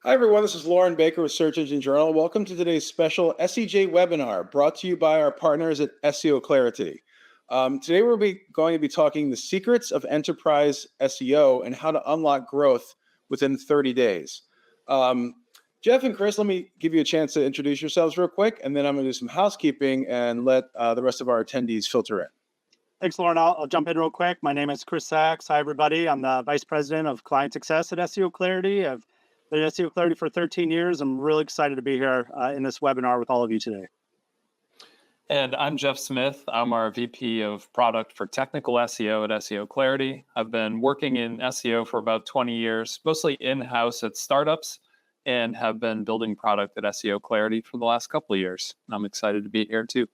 Hi, everyone. This is Lauren Baker with Search Engine Journal. Welcome to today's special SEJ webinar brought to you by our partners at SEO Clarity. Today, going to be talking the secrets of enterprise SEO and how to unlock growth within 30 days. Jeff and Chris, let me give you a chance to introduce yourselves real quick, and then I'm going to do some housekeeping and let the rest of our attendees filter in. Thanks, Lauren. I'll jump in real quick. My name is Chris Sachs. Hi, everybody. I'm the Vice President of Client Success at SEO Clarity. I've been at SEO Clarity for 13 years. I'm really excited to be here in this webinar with all of you today. And I'm Jeff Smith. I'm our VP of Product for Technical SEO at SEO Clarity. I've been working in SEO for about 20 years, mostly in-house at startups, and have been building product at SEO Clarity for the last couple of years. I'm excited to be here too.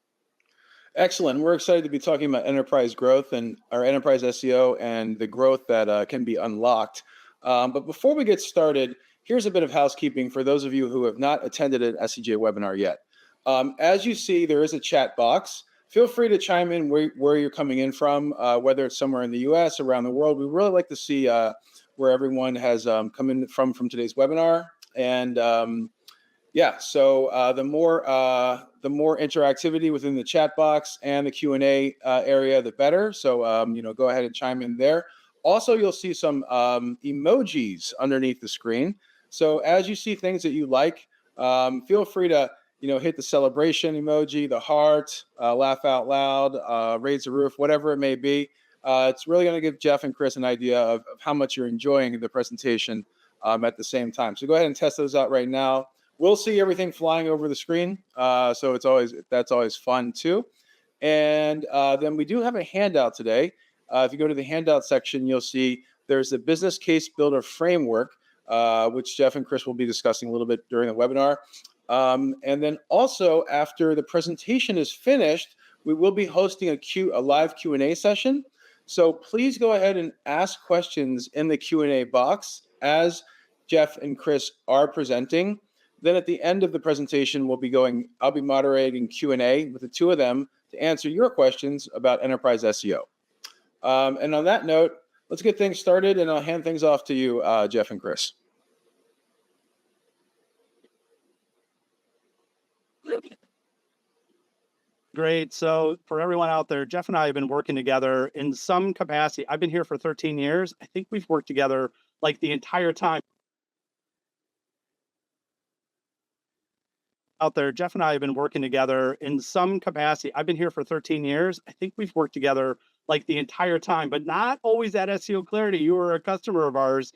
Excellent. We're excited to be talking about enterprise growth and our enterprise SEO and the growth that can be unlocked. But before we get started, here's a bit of housekeeping for those of you who have not attended an SEJ webinar yet. As you see, there is a chat box. Feel free to chime in where you're coming in from, whether it's somewhere in the US, around the world. We really like to see where everyone has come in from today's webinar. And so the more interactivity within the chat box and the Q&A area, the better. So go ahead and chime in there. Also, you'll see some emojis underneath the screen. So as you see things that you like, feel free to hit the celebration emoji, the heart, laugh out loud, raise the roof, whatever it may be. It's really going to give Jeff and Chris an idea of how much you're enjoying the presentation at the same time. So go ahead and test those out right now. We'll see everything flying over the screen, so that's always fun too. And then we do have a handout today. If you go to the handout section, you'll see there's the business case builder framework, which Jeff and Chris will be discussing a little bit during the webinar. And then also after the presentation is finished, we will be hosting a live Q&A session. So please go ahead and ask questions in the Q&A box as Jeff and Chris are presenting. Then at the end of the presentation, I'll be moderating Q&A with the two of them to answer your questions about enterprise SEO. And on that note, let's get things started, and I'll hand things off to you, Jeff and Chris. Great. So for everyone out there, Jeff and I have been working together in some capacity. I've been here for 13 years. I think we've worked together like the entire time. Out there, Jeff and I have been working together in some capacity. I've been here for 13 years. I think we've worked together like the entire time, but not always at SEO Clarity. You were a customer of ours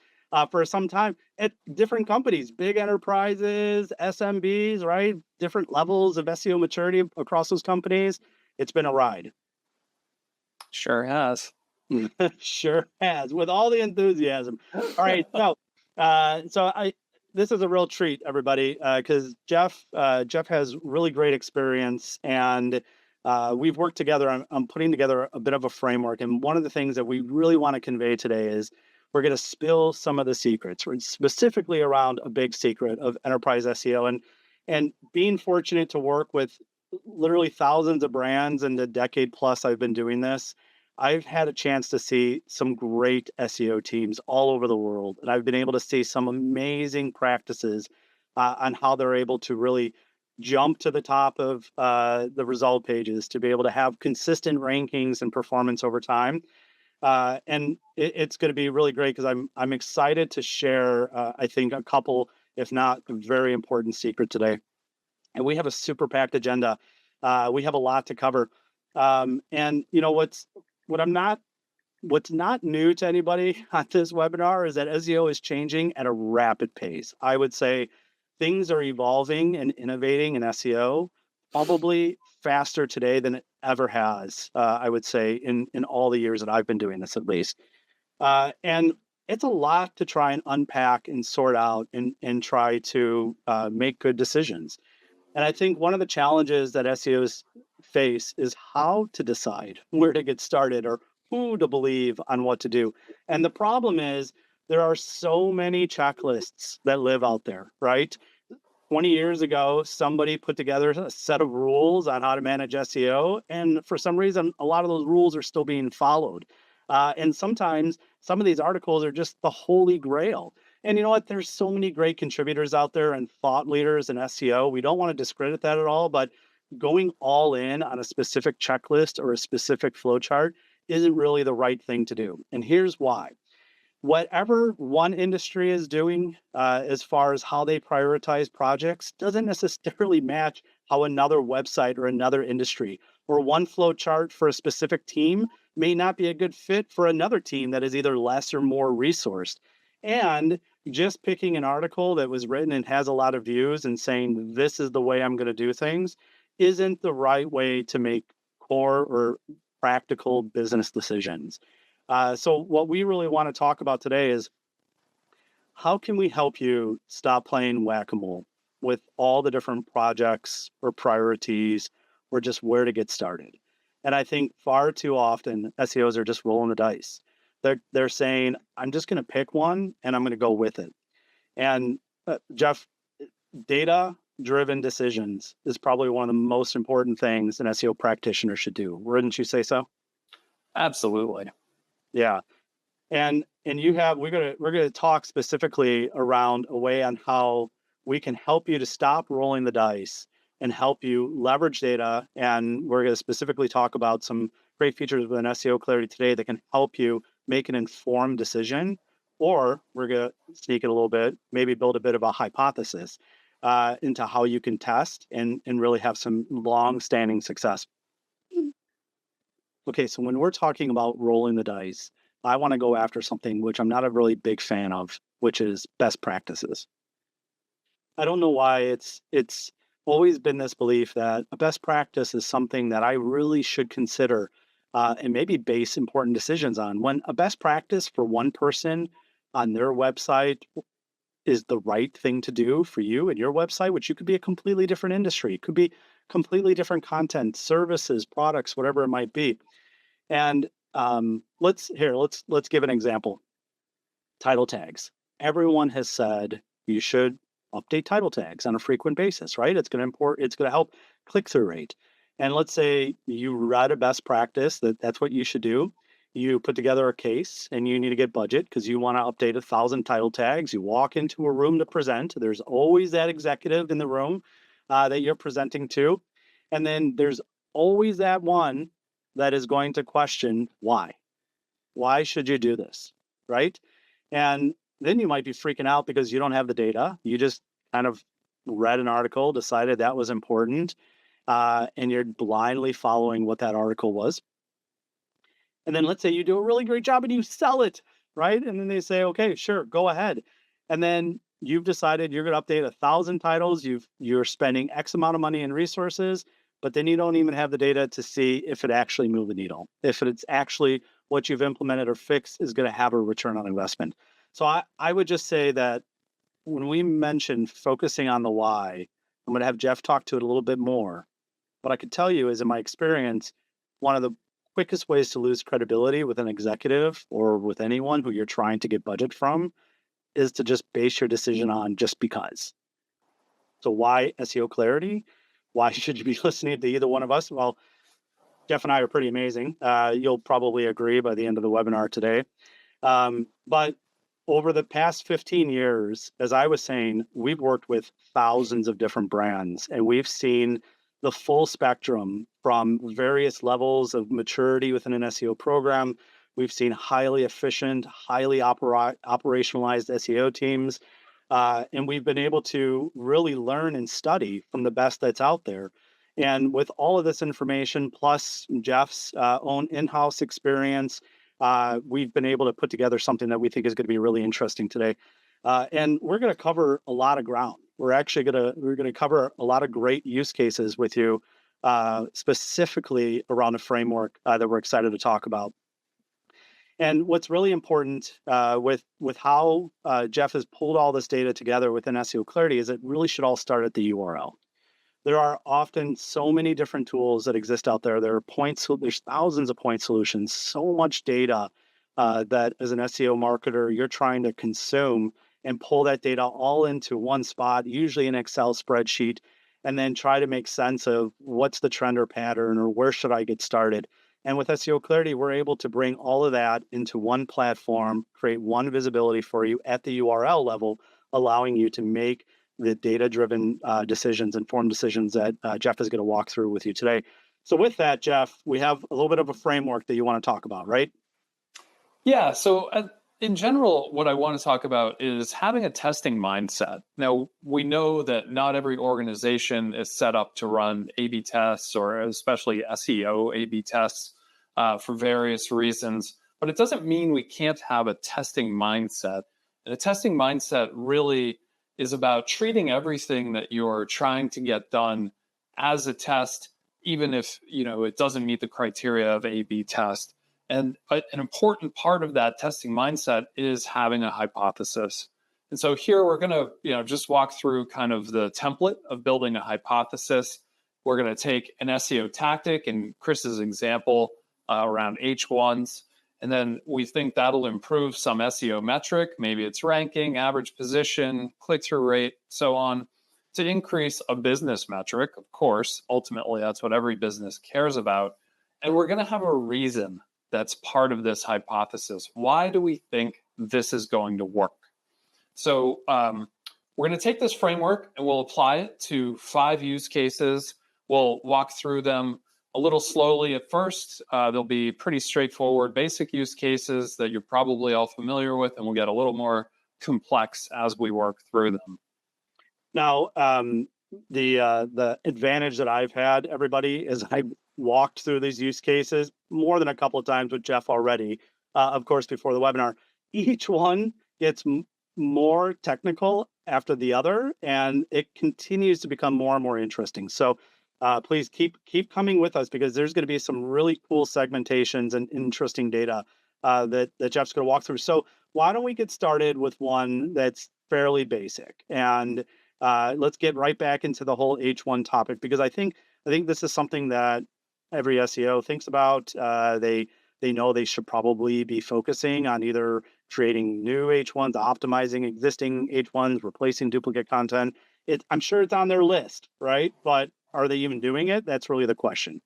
for some time at different companies, big enterprises, SMBs, right? Different levels of SEO maturity across those companies. It's been a ride. Sure has. Sure has, with all the enthusiasm. All right, this is a real treat, everybody, because Jeff has really great experience, and we've worked together on putting together a bit of a framework. And one of the things that we really want to convey today is we're going to spill some of the secrets, specifically around a big secret of enterprise SEO. And being fortunate to work with literally thousands of brands in the decade plus I've been doing this, I've had a chance to see some great SEO teams all over the world, and I've been able to see some amazing practices on how they're able to really jump to the top of the result pages, to be able to have consistent rankings and performance over time. And it's going to be really great because I'm excited to share, I think, a couple, if not a very important secret today. And we have a super packed agenda. We have a lot to cover. And what's not new to anybody on this webinar is that SEO is changing at a rapid pace. I would say things are evolving and innovating in SEO probably faster today than it ever has, I would say, in all the years that I've been doing this, at least. And it's a lot to try and unpack and sort out and try to make good decisions. And I think one of the challenges that SEOs face is how to decide where to get started or who to believe on what to do. And the problem is there are so many checklists that live out there, right? 20 years ago, somebody put together a set of rules on how to manage SEO. And for some reason, a lot of those rules are still being followed. And sometimes some of these articles are just the holy grail. And you know what? There's so many great contributors out there and thought leaders in SEO. We don't want to discredit that at all, but going all in on a specific checklist or a specific flowchart isn't really the right thing to do. And here's why. Whatever one industry is doing as far as how they prioritize projects doesn't necessarily match how another website or another industry or one flow chart for a specific team may not be a good fit for another team that is either less or more resourced. And just picking an article that was written and has a lot of views and saying, this is the way I'm going to do things, isn't the right way to make core or practical business decisions. So what we really want to talk about today is how can we help you stop playing whack-a-mole with all the different projects or priorities or just where to get started. And I think far too often SEOs are just rolling the dice. They're saying, I'm just going to pick one and I'm going to go with it. And Jeff, data-driven decisions is probably one of the most important things an SEO practitioner should do. Wouldn't you say so? Absolutely. Yeah. And we're gonna talk specifically around a way on how we can help you to stop rolling the dice and help you leverage data. And we're going to specifically talk about some great features within SEO Clarity today that can help you make an informed decision. Or we're going to sneak it a little bit, maybe build a bit of a hypothesis into how you can test and really have some long-standing success. Okay, so when we're talking about rolling the dice, I want to go after something which I'm not a really big fan of, which is best practices. I don't know why it's always been this belief that a best practice is something that I really should consider and maybe base important decisions on. When a best practice for one person on their website is the right thing to do for you and your website, which you could be a completely different industry, it could be completely different content, services, products, whatever it might be. And let's give an example. Title tags. Everyone has said you should update title tags on a frequent basis, right? It's going to help click-through rate. And let's say you read a best practice that's what you should do. You put together a case and you need to get budget because you want to update 1,000 title tags. You walk into a room to present. There's always that executive in the room that you're presenting to. And then there's always that one that is going to question why. Why should you do this, right? And then you might be freaking out because you don't have the data. You just kind of read an article, decided that was important, and you're blindly following what that article was. And then let's say you do a really great job and you sell it, right? And then they say, okay, sure, go ahead. And then you've decided you're going to update 1,000 titles. You're spending X amount of money and resources, but then you don't even have the data to see if it actually moved the needle, if it's actually what you've implemented or fixed is going to have a return on investment. So I would just say that when we mention focusing on the why, I'm going to have Jeff talk to it a little bit more. What I could tell you is, in my experience, one of the quickest ways to lose credibility with an executive or with anyone who you're trying to get budget from is to just base your decision on just because. So why SEO Clarity? Why should you be listening to either one of us? Well, Jeff and I are pretty amazing. You'll probably agree by the end of the webinar today. But over the past 15 years, as I was saying, we've worked with thousands of different brands, and we've seen the full spectrum from various levels of maturity within an SEO program. We've seen highly efficient, highly operationalized SEO teams. And we've been able to really learn and study from the best that's out there. And with all of this information, plus Jeff's own in-house experience, we've been able to put together something that we think is going to be really interesting today. And we're going to cover a lot of ground. We're going to cover a lot of great use cases with you, specifically around a framework that we're excited to talk about. And what's really important with how Jeff has pulled all this data together within SEO Clarity is it really should all start at the URL. There are often so many different tools that exist out there. There's thousands of point solutions, so much data that as an SEO marketer, you're trying to consume and pull that data all into one spot, usually an Excel spreadsheet, and then try to make sense of what's the trend or pattern or where should I get started. And with SEO Clarity, we're able to bring all of that into one platform, create one visibility for you at the URL level, allowing you to make the data-driven decisions, informed decisions that Jeff is going to walk through with you today. So with that, Jeff, we have a little bit of a framework that you want to talk about, right? Yeah. So in general, what I want to talk about is having a testing mindset. Now, we know that not every organization is set up to run A/B tests, or especially SEO A/B tests, for various reasons. But it doesn't mean we can't have a testing mindset. And a testing mindset really is about treating everything that you're trying to get done as a test, even if it doesn't meet the criteria of A/B test. And an important part of that testing mindset is having a hypothesis. And so here we're going to just walk through kind of the template of building a hypothesis. We're going to take an SEO tactic in Chris's example around H1s. And then we think that'll improve some SEO metric. Maybe it's ranking, average position, click-through rate, so on, to increase a business metric. Of course, ultimately, that's what every business cares about. And we're going to have a reason that's part of this hypothesis. Why do we think this is going to work? So we're going to take this framework and we'll apply it to 5 use cases. We'll walk through them a little slowly at first. They'll be pretty straightforward, basic use cases that you're probably all familiar with, and we'll get a little more complex as we work through them. Now, the advantage that I've had, everybody, is I walked through these use cases more than a couple of times with Jeff already, of course, before the webinar. Each one gets more technical after the other, and it continues to become more and more interesting. So please keep coming with us, because there's going to be some really cool segmentations and interesting data that Jeff's going to walk through. So why don't we get started with one that's fairly basic, and let's get right back into the whole H1 topic, because I think this is something that every SEO thinks about. They know they should probably be focusing on either creating new H1s, optimizing existing H1s, replacing duplicate content. I'm sure it's on their list, right? But are they even doing it? That's really the question.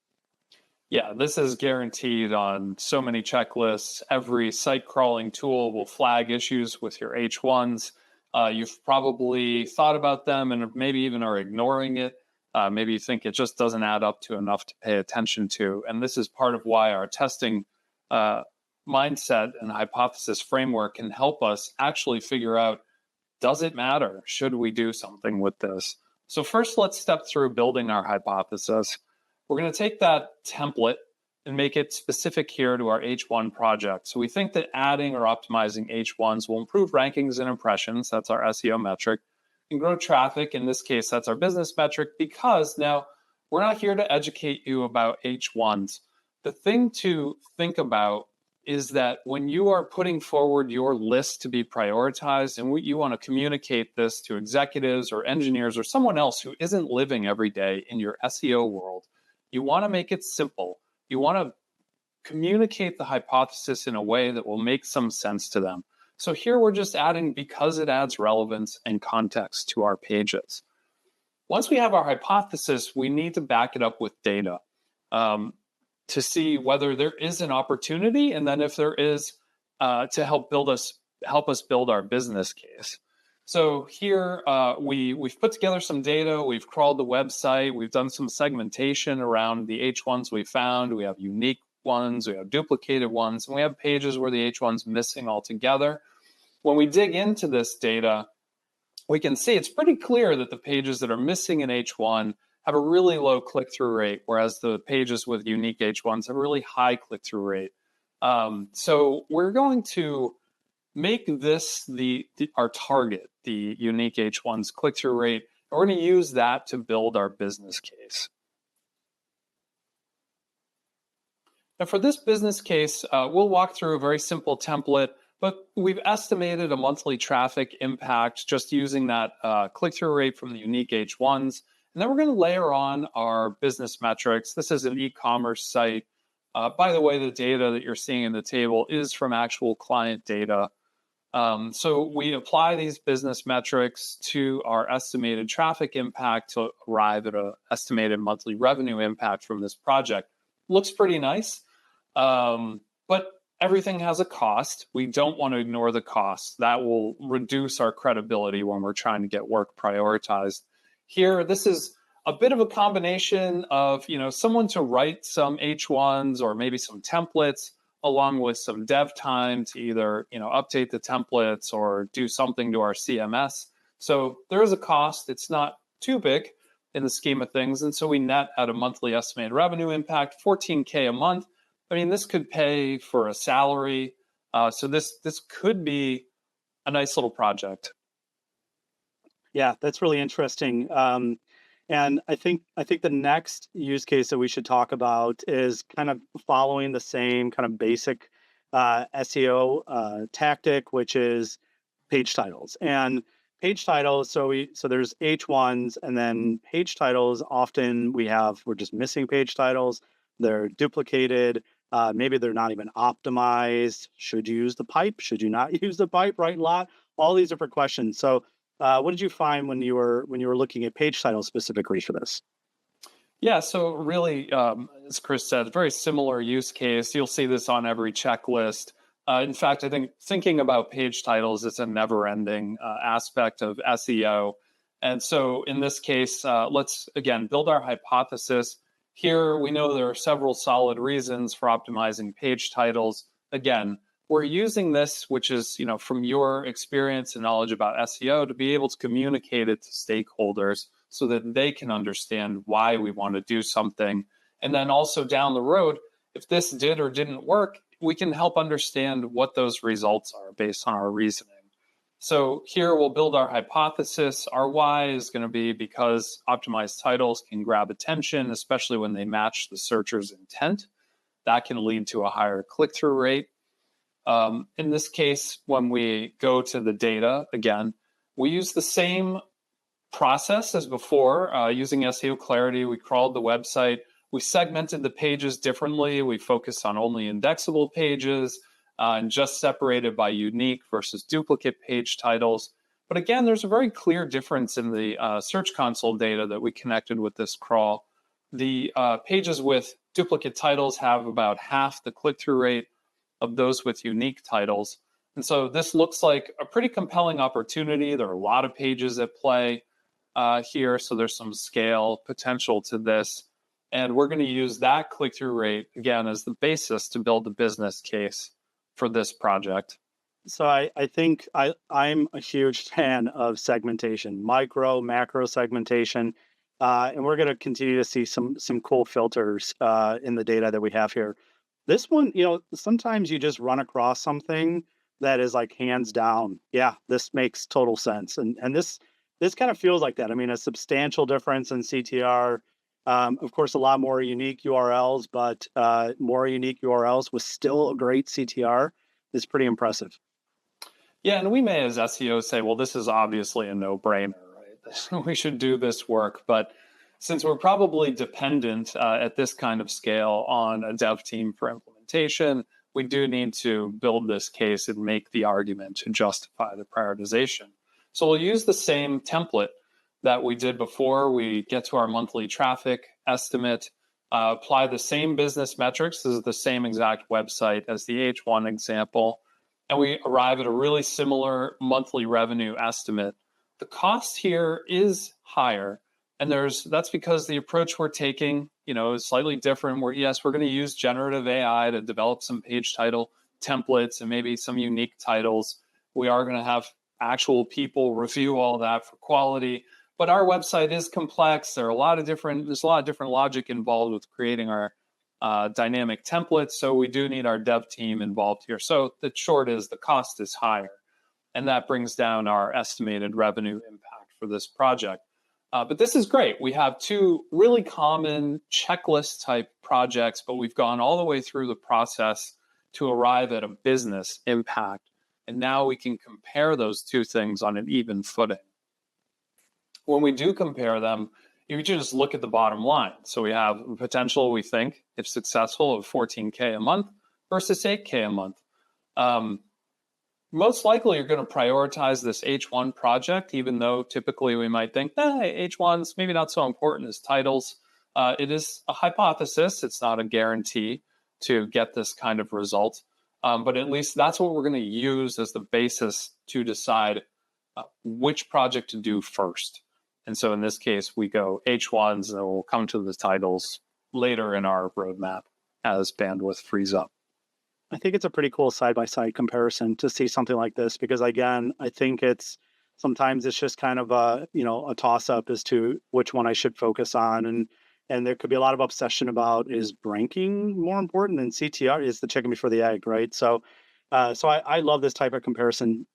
Yeah, this is guaranteed on so many checklists. Every site crawling tool will flag issues with your H1s. You've probably thought about them and maybe even are ignoring it. Maybe you think it just doesn't add up to enough to pay attention to. And this is part of why our testing mindset and hypothesis framework can help us actually figure out, does it matter? Should we do something with this? So first, let's step through building our hypothesis. We're going to take that template and make it specific here to our H1 project. So we think that adding or optimizing H1s will improve rankings and impressions. That's our SEO metric. And grow traffic. In this case, that's our business metric, because now we're not here to educate you about H1s. The thing to think about is that when you are putting forward your list to be prioritized, and you want to communicate this to executives or engineers or someone else who isn't living every day in your SEO world, you want to make it simple. You want to communicate the hypothesis in a way that will make some sense to them. So here we're just adding because it adds relevance and context to our pages. Once we have our hypothesis, we need to back it up with data to see whether there is an opportunity, and then if there is, to help us build our business case. So here we've put together some data, we've crawled the website, we've done some segmentation around the H1s we found. We have unique ones, we have duplicated ones, and we have pages where the H1's missing altogether. When we dig into this data, we can see it's pretty clear that the pages that are missing in H1 have a really low click-through rate, whereas the pages with unique H1s have a really high click-through rate. So we're going to make this our target, the unique H1's click-through rate, and we're going to use that to build our business case. Now for this business case, we'll walk through a very simple template, but we've estimated a monthly traffic impact just using that click-through rate from the unique H1s. And then we're going to layer on our business metrics. This is an e-commerce site. By the way, the data that you're seeing in the table is from actual client data. So we apply these business metrics to our estimated traffic impact to arrive at an estimated monthly revenue impact from this project. Looks pretty nice. But everything has a cost. We don't want to ignore the cost. That will reduce our credibility when we're trying to get work prioritized. Here, this is a bit of a combination of, someone to write some H1s or maybe some templates, along with some dev time to either, update the templates or do something to our CMS. So there is a cost. It's not too big in the scheme of things. And so we net at a monthly estimated revenue impact, $14K a month. I mean, this could pay for a salary. So this could be a nice little project. Yeah, that's really interesting. And I think the next use case that we should talk about is kind of following the same kind of basic SEO tactic, which is page titles. And page titles, so there's H1s, and then page titles. Often we're just missing page titles. They're duplicated. Maybe they're not even optimized. Should you use the pipe? Should you not use the pipe? Right? All these different questions. So what did you find when you were looking at page titles specifically for this? Yeah, so really, as Chris said, very similar use case. You'll see this on every checklist. In fact, I think thinking about page titles is a never-ending aspect of SEO. And so in this case, let's, again, build our hypothesis. Here, we know there are several solid reasons for optimizing page titles. Again, we're using this, which is, from your experience and knowledge about SEO, to be able to communicate it to stakeholders so that they can understand why we want to do something. And then also down the road, if this did or didn't work, we can help understand what those results are based on our reasoning. So here we'll build our hypothesis. Our why is going to be because optimized titles can grab attention, especially when they match the searcher's intent. That can lead to a higher click-through rate. In this case, when we go to the data, again, we use the same process as before. Using SEO Clarity, we crawled the website. We segmented the pages differently. We focused on only indexable pages and just separated by unique versus duplicate page titles. But again, there's a very clear difference in the Search Console data that we connected with this crawl. The pages with duplicate titles have about half the click-through rate of those with unique titles. And so this looks like a pretty compelling opportunity. There are a lot of pages at play here, so there's some scale potential to this. And we're going to use that click-through rate, again, as the basis to build the business case for this project. So I think I'm a huge fan of segmentation, micro, macro segmentation. And we're going to continue to see some cool filters in the data that we have here. This one, sometimes you just run across something that is like hands down, yeah, this makes total sense. And this kind of feels like that. I mean, a substantial difference in CTR. Of course, a lot more unique URLs, but more unique URLs with still a great CTR is pretty impressive. Yeah, and we may as SEOs say, well, this is obviously a no-brainer, right? We should do this work. But since we're probably dependent at this kind of scale on a dev team for implementation, we do need to build this case and make the argument to justify the prioritization. So we'll use the same template that we did before. We get to our monthly traffic estimate, apply the same business metrics. This is the same exact website as the H1 example. And we arrive at a really similar monthly revenue estimate. The cost here is higher. And that's because the approach we're taking, is slightly different. We're going to use generative AI to develop some page title templates and maybe some unique titles. We are going to have actual people review all that for quality. But our website is complex. There's a lot of different logic involved with creating our dynamic templates. So we do need our dev team involved here. So the short is the cost is higher. And that brings down our estimated revenue impact for this project. But this is great. We have two really common checklist type projects, but we've gone all the way through the process to arrive at a business impact. And now we can compare those two things on an even footing. When we do compare them, you just look at the bottom line. So we have a potential, we think, if successful, of $14K a month versus $8K a month. Most likely you're going to prioritize this H1 project, even though typically we might think, H1's maybe not so important as titles. It is a hypothesis. It's not a guarantee to get this kind of result. But at least that's what we're going to use as the basis to decide which project to do first. And so in this case, we go H1s, and we'll come to the titles later in our roadmap as bandwidth frees up. I think it's a pretty cool side-by-side comparison to see something like this, because again, I think sometimes it's just kind of a toss-up as to which one I should focus on. And there could be a lot of obsession about, is ranking more important than CTR? Is the chicken before the egg, right? So I love this type of comparison.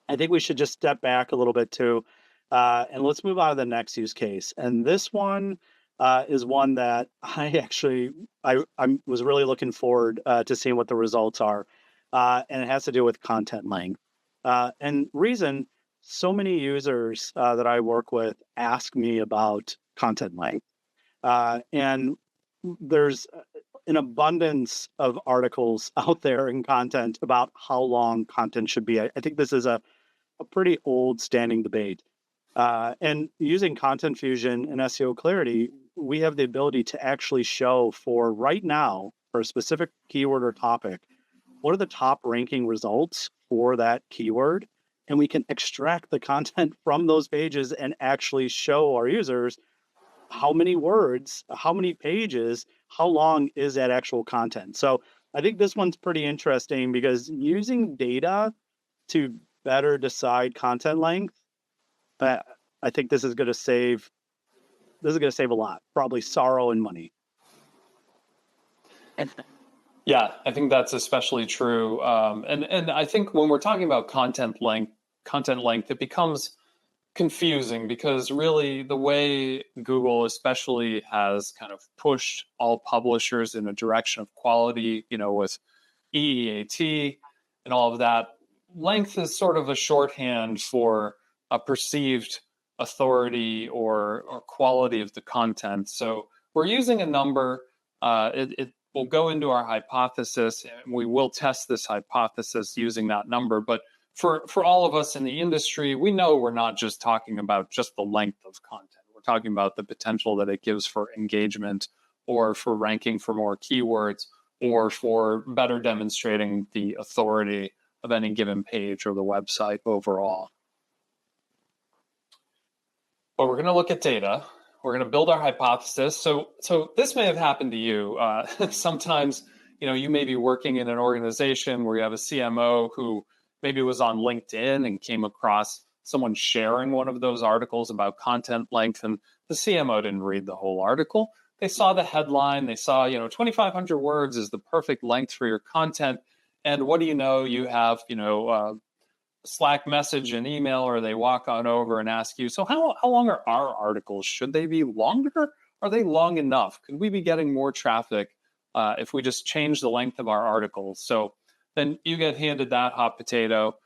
I think we should just step back a little bit too, and let's move on to the next use case. And this one is one that I was really looking forward to seeing what the results are, and it has to do with content length. And reason, so many users that I work with ask me about content length, and there's an abundance of articles out there and content about how long content should be. I think this is a pretty old standing debate. And using Content Fusion and SEO Clarity, we have the ability to actually show for right now, for a specific keyword or topic, what are the top ranking results for that keyword? And we can extract the content from those pages and actually show our users how many words, how many pages, how long is that actual content. So I think this one's pretty interesting, because using data to better decide content length, I think this is going to save a lot, probably sorrow and money. Yeah, I think that's especially true. And I think when we're talking about content length, it becomes confusing, because really the way Google especially has kind of pushed all publishers in a direction of quality, with EEAT and all of that, length is sort of a shorthand for a perceived authority or quality of the content. So we're using a number. It will go into our hypothesis, and we will test this hypothesis using that number. But for all of us in the industry, we know we're not just talking about just the length of content. We're talking about the potential that it gives for engagement, or for ranking for more keywords, or for better demonstrating the authority of any given page or the website overall. But we're going to look at data. We're going to build our hypothesis. So this may have happened to you. Sometimes, you may be working in an organization where you have a CMO who maybe was on LinkedIn and came across someone sharing one of those articles about content length, and the CMO didn't read the whole article. They saw the headline. They saw, 2,500 words is the perfect length for your content. And what do you know? You have, Slack message and email, or they walk on over and ask you, so how long are our articles? Should they be longer? Are they long enough? Could we be getting more traffic if we just change the length of our articles? So then you get handed that hot potato,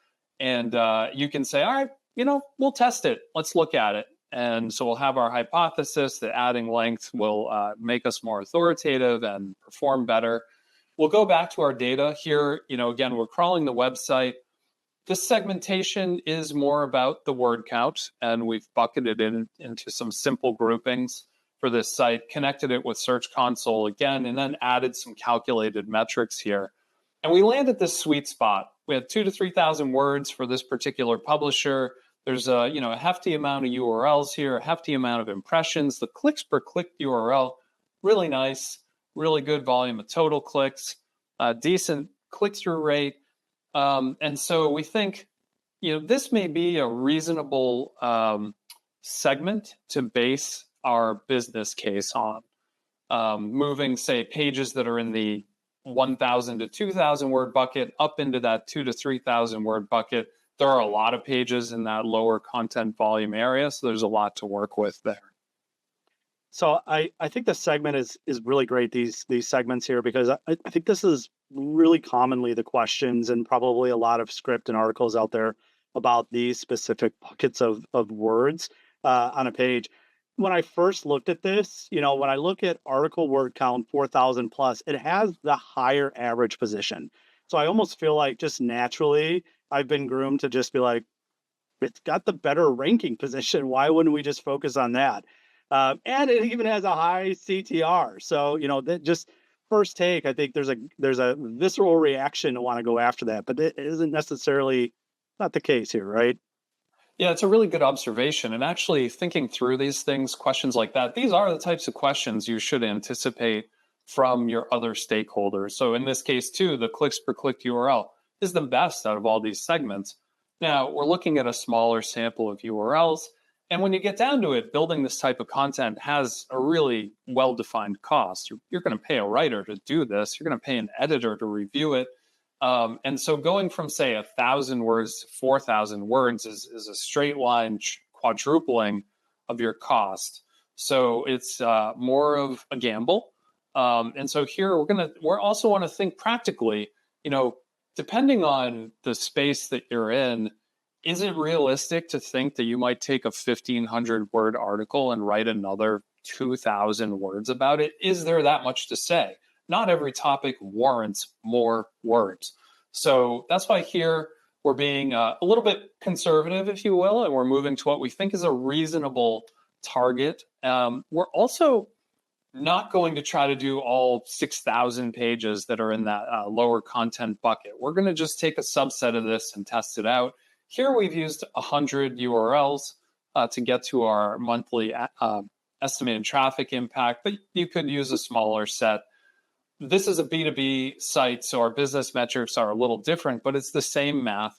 and you can say, all right, we'll test it. Let's look at it. And so we'll have our hypothesis that adding length will make us more authoritative and perform better. We'll go back to our data here. Again, we're crawling the website. This segmentation is more about the word count, and we've bucketed it into some simple groupings for this site, connected it with Search Console again, and then added some calculated metrics here. And we landed this sweet spot. We had 2,000 to 3,000 words for this particular publisher. There's a hefty amount of URLs here, a hefty amount of impressions. The clicks per click URL, really nice, really good volume of total clicks, decent click-through rate. And so we think, this may be a reasonable segment to base our business case on. Moving, say, pages that are in the 1,000 to 2,000 word bucket up into that 2,000 to 3,000 word bucket. There are a lot of pages in that lower content volume area, so there's a lot to work with there. So I think the segment is really great, these segments here, because I think this is really commonly the questions, and probably a lot of script and articles out there about these specific buckets of words on a page. When I first looked at this, when I look at article word count 4,000 plus, it has the higher average position. So I almost feel like just naturally I've been groomed to just be like, it's got the better ranking position. Why wouldn't we just focus on that? And it even has a high CTR. So, that just first take, I think there's a visceral reaction to want to go after that, but it isn't necessarily not the case here, right? Yeah, it's a really good observation. And actually, thinking through these things, questions like that, these are the types of questions you should anticipate from your other stakeholders. So in this case, too, the clicks per click URL is the best out of all these segments. Now, we're looking at a smaller sample of URLs. And when you get down to it, building this type of content has a really well-defined cost. You're going to pay a writer to do this. You're going to pay an editor to review it. And so going from, say, 1,000 words to 4,000 words is a straight line quadrupling of your cost. So it's more of a gamble. And so here we're also want to think practically, depending on the space that you're in, is it realistic to think that you might take a 1,500 word article and write another 2,000 words about it? Is there that much to say? Not every topic warrants more words. So that's why here we're being a little bit conservative, if you will, and we're moving to what we think is a reasonable target. We're also not going to try to do all 6,000 pages that are in that lower content bucket. We're going to just take a subset of this and test it out. Here we've used 100 URLs to get to our monthly estimated traffic impact, but you could use a smaller set. This is a B2B site, so our business metrics are a little different, but it's the same math.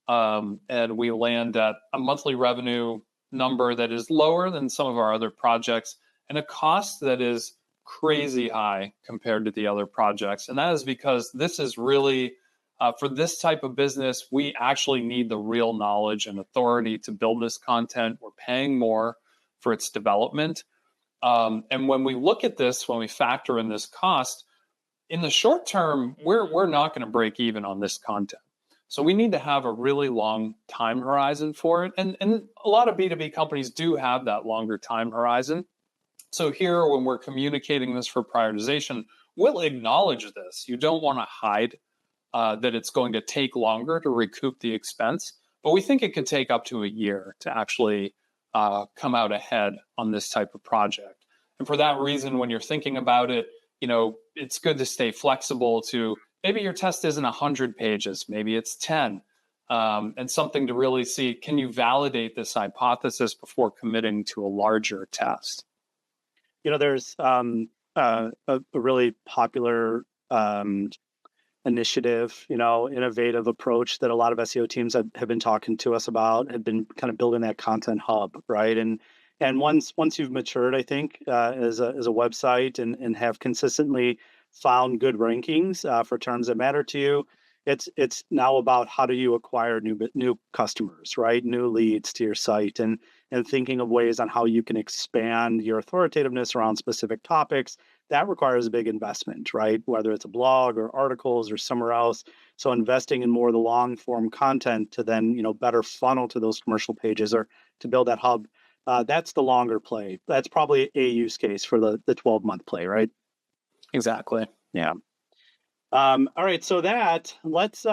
And we land at a monthly revenue number that is lower than some of our other projects and a cost that is crazy high compared to the other projects. And that is because this is really, for this type of business, we actually need the real knowledge and authority to build this content. We're paying more for its development. And when we look at this, when we factor in this cost, in the short term, we're not going to break even on this content. So we need to have a really long time horizon for it. And a lot of B2B companies do have that longer time horizon. So here, when we're communicating this for prioritization, we'll acknowledge this. You don't want to hide that it's going to take longer to recoup the expense, but we think it could take up to a year to actually come out ahead on this type of project. And for that reason, when you're thinking about it, it's good to stay flexible to maybe your test isn't 100 pages, maybe it's 10, and something to really see, can you validate this hypothesis before committing to a larger test? There's a really popular initiative, innovative approach that a lot of SEO teams have been talking to us about, have been kind of building that content hub, right? And once you've matured, I think, as a website and have consistently found good rankings for terms that matter to you, it's now about how do you acquire new customers, right? New leads to your site, and thinking of ways on how you can expand your authoritativeness around specific topics. That requires a big investment, right? Whether it's a blog or articles or somewhere else. So investing in more of the long form content to then, better funnel to those commercial pages or to build that hub. That's the longer play. That's probably a use case for the 12-month play, right? Exactly. Yeah. All right. So let's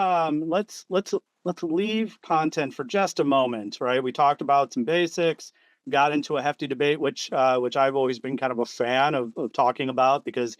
leave content for just a moment, right? We talked about some basics, got into a hefty debate, which I've always been kind of a fan of talking about because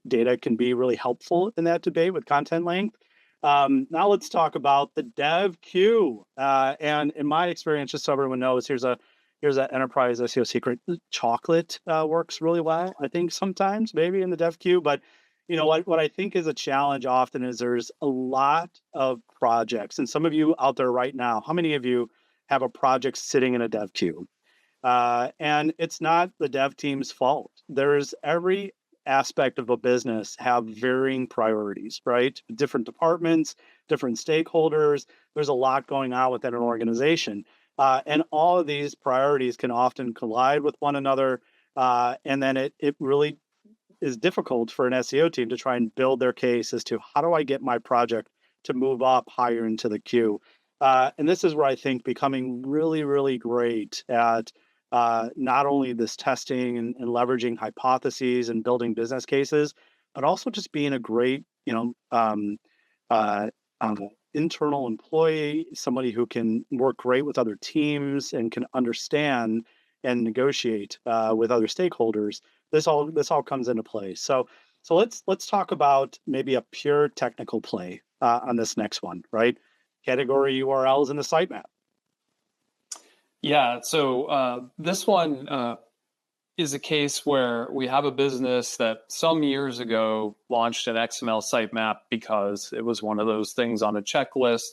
data can be really helpful in that debate with content length. Now let's talk about the dev queue. And in my experience, just so everyone knows, here's an enterprise SEO secret. Chocolate works really well, I think, sometimes maybe in the dev queue. But what I think is a challenge often is there's a lot of projects. And some of you out there right now, how many of you have a project sitting in a dev queue? And it's not the dev team's fault. There's every aspect of a business have varying priorities, right? Different departments, different stakeholders. There's a lot going on within an organization. And all of these priorities can often collide with one another. And then it really is difficult for an SEO team to try and build their case as to how do I get my project to move up higher into the queue. And this is where I think becoming really, really great at not only this testing and leveraging hypotheses and building business cases, but also just being a great, internal employee, somebody who can work great with other teams and can understand and negotiate with other stakeholders. This all comes into play. So So let's talk about maybe a pure technical play on this next one, right? Category URLs in the sitemap. Yeah, so this one is a case where we have a business that some years ago launched an XML sitemap because it was one of those things on a checklist.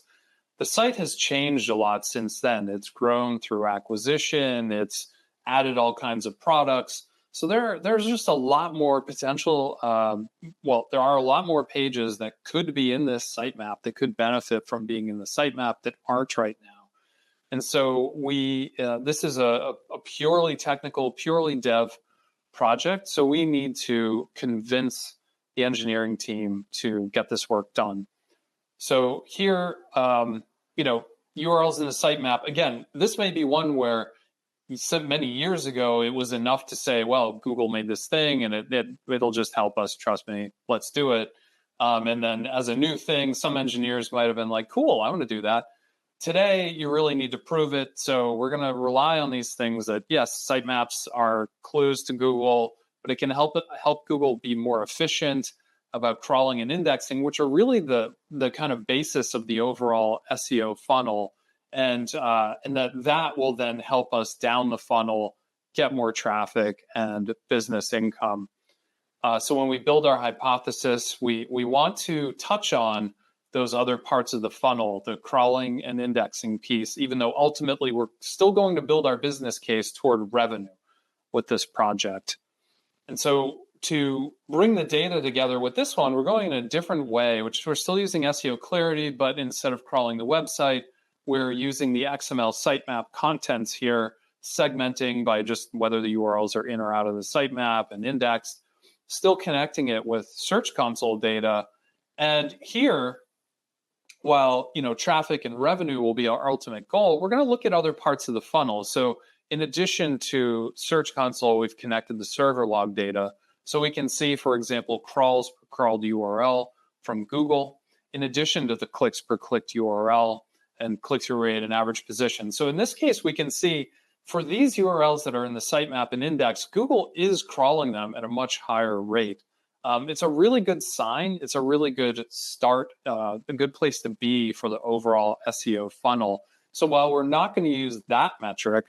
The site has changed a lot since then. It's grown through acquisition. It's added all kinds of products. So there's just a lot more potential. There are a lot more pages that could be in this sitemap that could benefit from being in the sitemap that aren't right now. And so this is a purely technical, purely dev project. So we need to convince the engineering team to get this work done. So here, URLs in the sitemap. Again, this may be one where many years ago it was enough to say, well, Google made this thing and it'll just help us. Trust me, let's do it. And then as a new thing, some engineers might have been like, cool, I want to do that. Today, you really need to prove it. So we're going to rely on these things that, yes, sitemaps are clues to Google, but it can help Google be more efficient about crawling and indexing, which are really the kind of basis of the overall SEO funnel. And that will then help us down the funnel, get more traffic and business income. So when we build our hypothesis, we want to touch on those other parts of the funnel, the crawling and indexing piece, even though ultimately we're still going to build our business case toward revenue with this project. And so to bring the data together with this one, we're going in a different way, which we're still using SEO Clarity, but instead of crawling the website, we're using the XML sitemap contents here, segmenting by just whether the URLs are in or out of the sitemap and indexed, still connecting it with Search Console data. And here, while traffic and revenue will be our ultimate goal, we're going to look at other parts of the funnel. So in addition to Search Console, we've connected the server log data. So we can see, for example, crawls per crawled URL from Google, in addition to the clicks per clicked URL and click-through rate and average position. So in this case, we can see for these URLs that are in the sitemap and index, Google is crawling them at a much higher rate. It's a really good sign. It's a really good start, a good place to be for the overall SEO funnel. So while we're not going to use that metric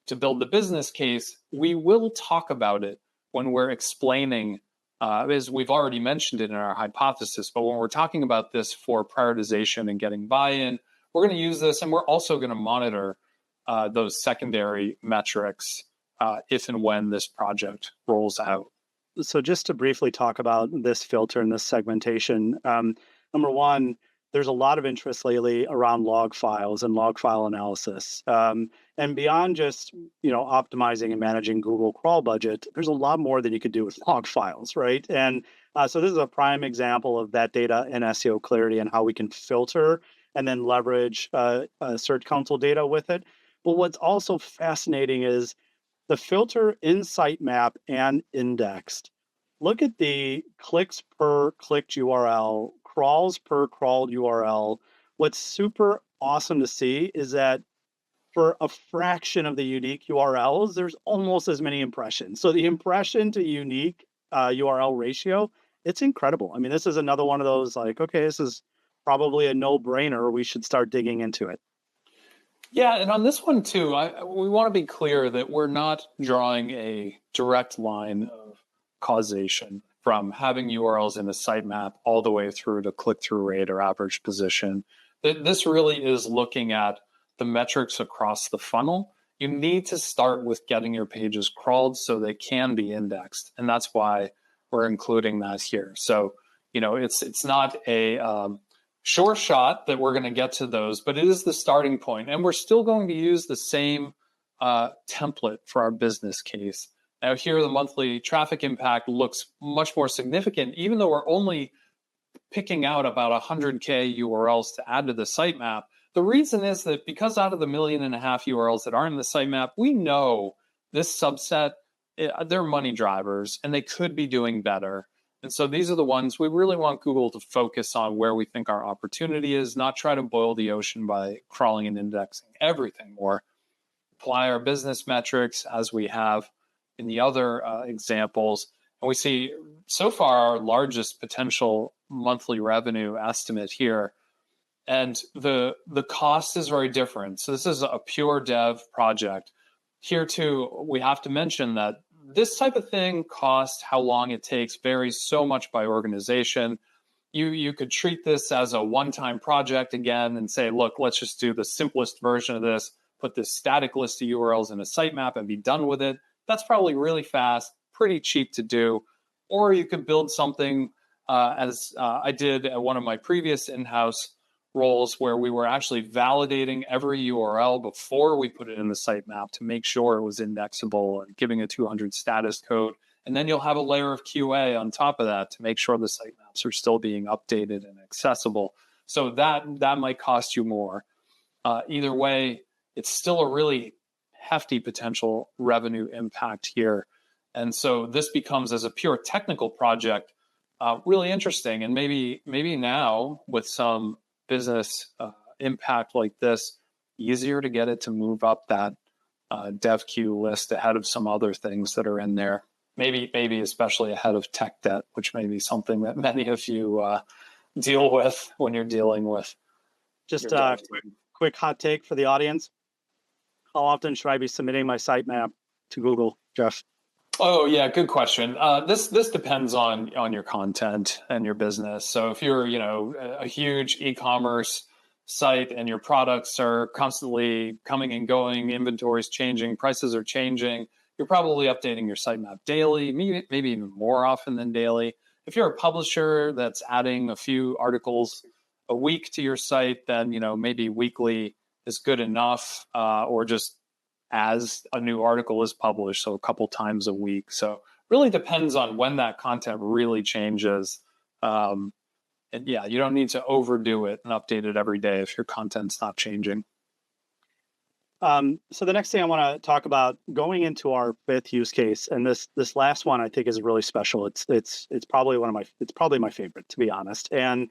to build the business case, we will talk about it when we're explaining, as we've already mentioned it in our hypothesis, but when we're talking about this for prioritization and getting buy-in, we're going to use this, and we're also going to monitor those secondary metrics if and when this project rolls out. So just to briefly talk about this filter and this segmentation, number one, there's a lot of interest lately around log files and log file analysis. And beyond just optimizing and managing Google crawl budget, there's a lot more that you could do with log files, right? And so this is a prime example of that data in SEO Clarity and how we can filter and then leverage Search Console data with it. But what's also fascinating is the filter in sitemap and indexed. Look at the clicks per clicked URL, crawls per crawled URL. What's super awesome to see is that for a fraction of the unique URLs, there's almost as many impressions. So the impression to unique URL ratio, it's incredible. I mean, this is another one of those like, okay, this is probably a no-brainer. We should start digging into it. Yeah, and on this one too, we want to be clear that we're not drawing a direct line of causation from having URLs in a sitemap all the way through to click-through rate or average position. This really is looking at the metrics across the funnel. You need to start with getting your pages crawled so they can be indexed, and that's why we're including that here. So, it's not a sure shot that we're going to get to those, but it is the starting point. And we're still going to use the same template for our business case. Now here, the monthly traffic impact looks much more significant, even though we're only picking out about 100K URLs to add to the sitemap. The reason is that because out of the 1.5 million URLs that are in the sitemap, we know this subset, they're money drivers and they could be doing better. And so these are the ones we really want Google to focus on where we think our opportunity is, not try to boil the ocean by crawling and indexing everything more. Apply our business metrics as we have in the other examples, And we see so far our largest potential monthly revenue estimate here. And the cost is very different. So this is a pure dev project. Here too, we have to mention that this type of thing cost, how long it takes, varies so much by organization. You could treat this as a one-time project again and say, look, let's just do the simplest version of this, put this static list of URLs in a sitemap and be done with it. That's probably really fast, pretty cheap to do. Or you could build something as I did at one of my previous in-house roles where we were actually validating every URL before we put it in the sitemap to make sure it was indexable and giving a 200 status code. And then you'll have a layer of QA on top of that to make sure the sitemaps are still being updated and accessible. So that might cost you more. Either way, it's still a really hefty potential revenue impact here. And so this becomes, as a pure technical project, really interesting. And maybe now with some business impact like this, easier to get it to move up that dev queue list ahead of some other things that are in there. Maybe especially ahead of tech debt, which may be something that many of you deal with when you're dealing with. Just a quick hot take for the audience. How often should I be submitting my sitemap to Google, Jeff? Oh yeah, good question. This depends on your content and your business. So if you're a huge e-commerce site and your products are constantly coming and going, inventory's changing, prices are changing, you're probably updating your sitemap daily, maybe even more often than daily. If you're a publisher that's adding a few articles a week to your site, then maybe weekly is good enough, or just as a new article is published, so a couple times a week. So really depends on when that content really changes. And yeah, you don't need to overdo it and update it every day if your content's not changing. So the next thing I want to talk about, going into our fifth use case, and this last one I think is really special. It's probably my favorite, to be honest. And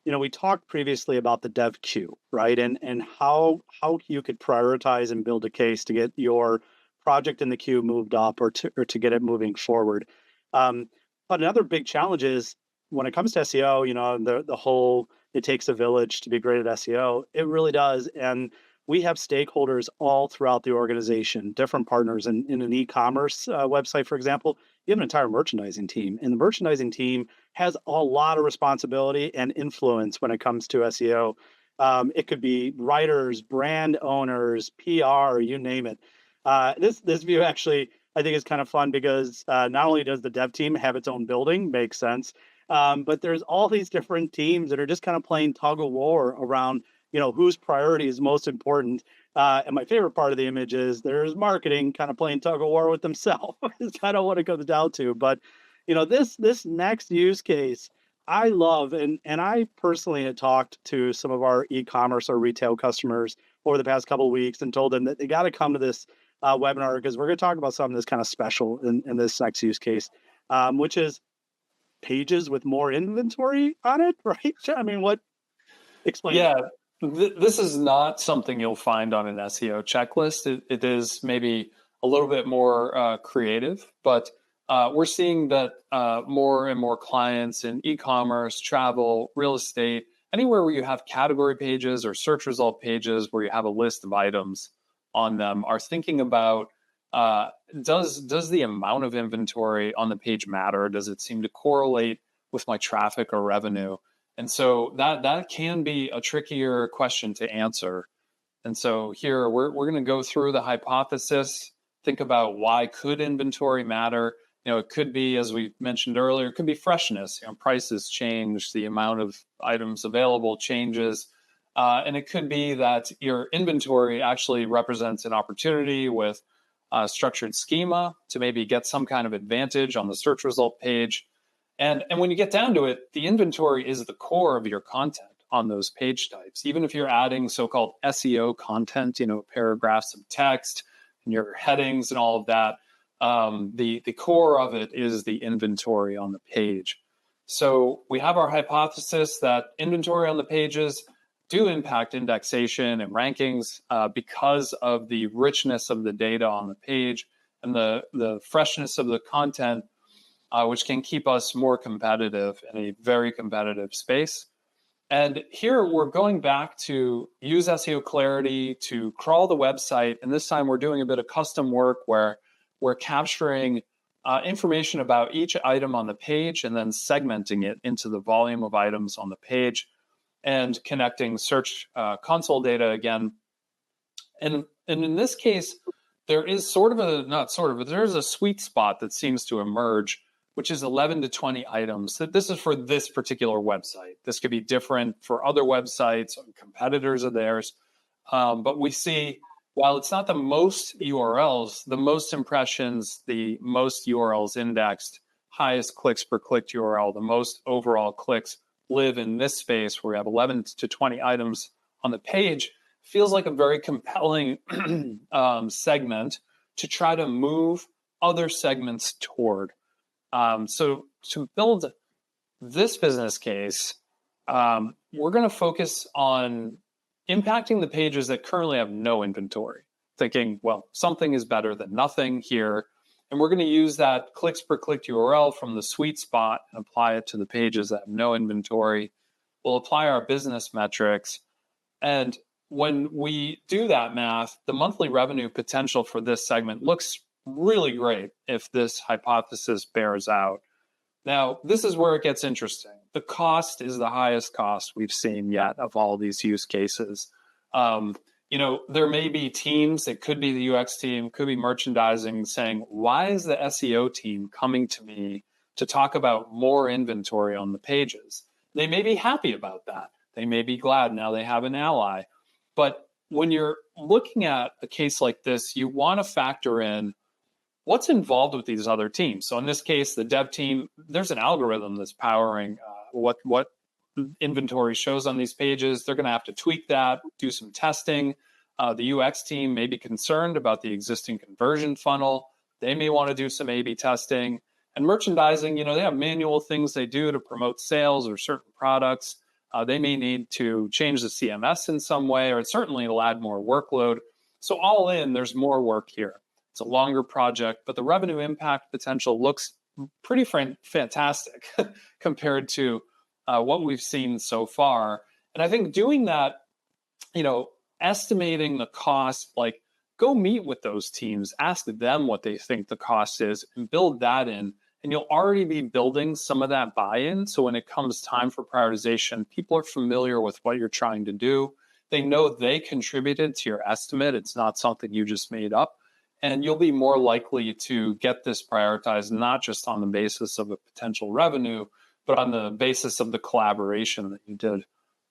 we talked previously about the dev queue, right? And how you could prioritize and build a case to get your project in the queue moved up or to get it moving forward. But another big challenge is when it comes to SEO, the whole it takes a village to be great at SEO. It really does. And we have stakeholders all throughout the organization, different partners. In an e-commerce website, for example, you have an entire merchandising team, and the merchandising team has a lot of responsibility and influence when it comes to SEO. It could be writers, brand owners, PR, you name it. This view actually, I think, is kind of fun because not only does the dev team have its own building, makes sense, but there's all these different teams that are just kind of playing tug of war around whose priority is most important. And my favorite part of the image is there's marketing kind of playing tug of war with themselves. It's kind of what it comes down to. But, this next use case I love, and I personally had talked to some of our e-commerce or retail customers over the past couple of weeks and told them that they got to come to this webinar because we're going to talk about something that's kind of special in this next use case, which is pages with more inventory on it, right? I mean, explain. Yeah. This is not something you'll find on an SEO checklist. It is maybe a little bit more creative, but we're seeing that more and more clients in e-commerce, travel, real estate, anywhere where you have category pages or search result pages where you have a list of items on them are thinking about, does the amount of inventory on the page matter? Does it seem to correlate with my traffic or revenue? And so that can be a trickier question to answer. And so here we're going to go through the hypothesis, think about why could inventory matter. It could be, as we mentioned earlier, it could be freshness. Prices change, the amount of items available changes. And it could be that your inventory actually represents an opportunity with structured schema to maybe get some kind of advantage on the search result page. And when you get down to it, the inventory is the core of your content on those page types. Even if you're adding so-called SEO content, paragraphs of text and your headings and all of that, the core of it is the inventory on the page. So we have our hypothesis that inventory on the pages do impact indexation and rankings because of the richness of the data on the page and the freshness of the content. which can keep us more competitive in a very competitive space. And here we're going back to use SEO Clarity to crawl the website. And this time we're doing a bit of custom work where we're capturing information about each item on the page and then segmenting it into the volume of items on the page and connecting Search Console data again. And in this case, there is there's a sweet spot that seems to emerge, which is 11 to 20 items. This is for this particular website. This could be different for other websites, competitors of theirs. But we see, while it's not the most URLs, the most impressions, the most URLs indexed, highest clicks per clicked URL, the most overall clicks live in this space where we have 11 to 20 items on the page. Feels like a very compelling segment to try to move other segments toward. So to build this business case, we're going to focus on impacting the pages that currently have no inventory, thinking, well, something is better than nothing here. And we're going to use that clicks per clicked URL from the sweet spot and apply it to the pages that have no inventory. We'll apply our business metrics. And when we do that math, the monthly revenue potential for this segment looks really great if this hypothesis bears out. Now, this is where it gets interesting. The cost is the highest cost we've seen yet of all these use cases. There may be teams, it could be the UX team, could be merchandising, saying, why is the SEO team coming to me to talk about more inventory on the pages? They may be happy about that. They may be glad now they have an ally. But when you're looking at a case like this, you want to factor in what's involved with these other teams. So in this case, the dev team, there's an algorithm that's powering what inventory shows on these pages. They're going to have to tweak that, do some testing. The UX team may be concerned about the existing conversion funnel. They may want to do some A/B testing. And merchandising, they have manual things they do to promote sales or certain products. They may need to change the CMS in some way, or certainly it'll add more workload. So all in, there's more work here. It's a longer project, but the revenue impact potential looks pretty fantastic compared to what we've seen so far. And I think doing that, estimating the cost, like go meet with those teams, ask them what they think the cost is, and build that in. And you'll already be building some of that buy-in. So when it comes time for prioritization, people are familiar with what you're trying to do. They know they contributed to your estimate. It's not something you just made up. And you'll be more likely to get this prioritized, not just on the basis of a potential revenue, but on the basis of the collaboration that you did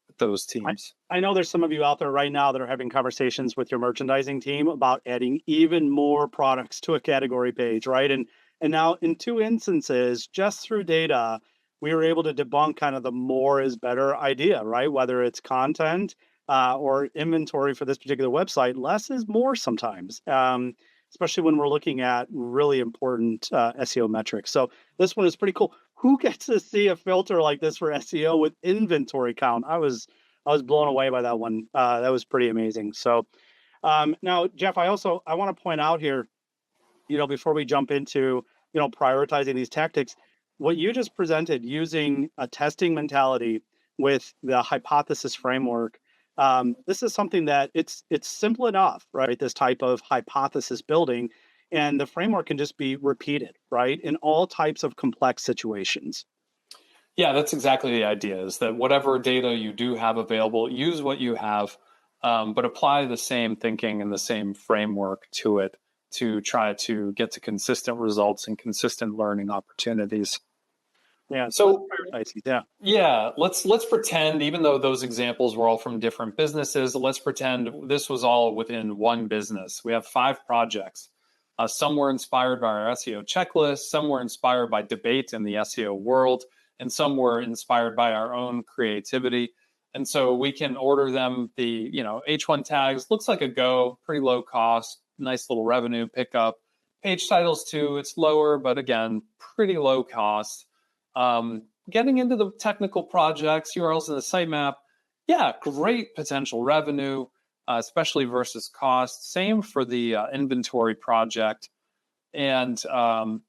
with those teams. I know there's some of you out there right now that are having conversations with your merchandising team about adding even more products to a category page, right? And now in two instances, just through data, we were able to debunk kind of the more is better idea, right? Whether it's content or inventory for this particular website, less is more sometimes, especially when we're looking at really important SEO metrics. So this one is pretty cool. Who gets to see a filter like this for SEO with inventory count? I was blown away by that one. That was pretty amazing. So now, Jeff, I want to point out here, before we jump into, prioritizing these tactics, what you just presented using a testing mentality with the hypothesis framework, this is something that it's simple enough, right? This type of hypothesis building, and the framework can just be repeated, right? In all types of complex situations. Yeah, that's exactly the idea, is that whatever data you do have available, use what you have, but apply the same thinking and the same framework to it to try to get to consistent results and consistent learning opportunities. Yeah. So yeah. Let's pretend, even though those examples were all from different businesses, let's pretend this was all within one business. We have 5 projects. Some were inspired by our SEO checklist, some were inspired by debate in the SEO world, and some were inspired by our own creativity. And so we can order them the, H1 tags, looks like a go, pretty low cost, nice little revenue pickup. Page titles too, it's lower, but again, pretty low cost. Getting into the technical projects, URLs in the sitemap, yeah, great potential revenue, especially versus cost. Same for the inventory project. And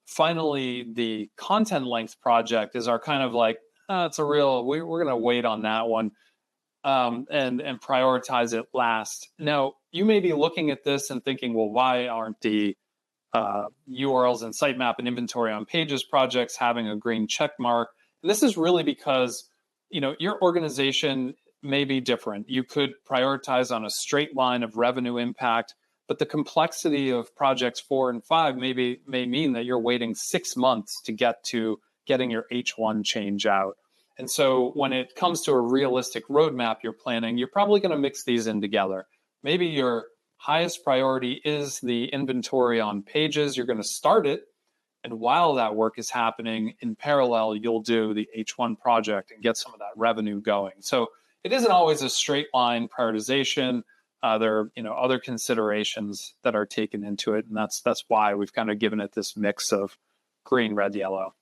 finally, the content length project is our kind of like, it's a real, we're going to wait on that one and prioritize it last. Now, you may be looking at this and thinking, well, why aren't the URLs and sitemap and inventory on pages projects having a green check mark? And this is really because, your organization may be different. You could prioritize on a straight line of revenue impact, but the complexity of projects 4 and 5 may mean that you're waiting 6 months to get to getting your H1 change out. And so when it comes to a realistic roadmap you're planning, you're probably going to mix these in together. Maybe your highest priority is the inventory on pages. You're going to start it. And while that work is happening, in parallel, you'll do the H1 project and get some of that revenue going. So it isn't always a straight line prioritization. There are other considerations that are taken into it. And that's why we've kind of given it this mix of green, red, yellow.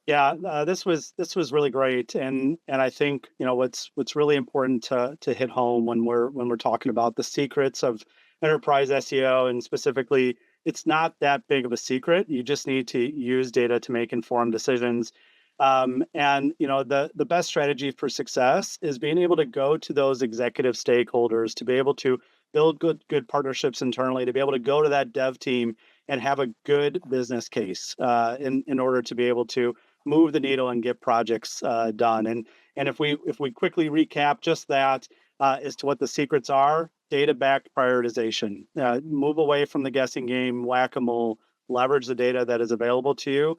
Yeah, this was really great, and I think what's really important to hit home when we're talking about the secrets of enterprise SEO, and specifically, it's not that big of a secret. You just need to use data to make informed decisions, and the best strategy for success is being able to go to those executive stakeholders, to be able to build good partnerships internally, to be able to go to that dev team and have a good business case in order to be able to move the needle and get projects done. And if we quickly recap just that as to what the secrets are: data-backed prioritization. Move away from the guessing game, whack-a-mole. Leverage the data that is available to you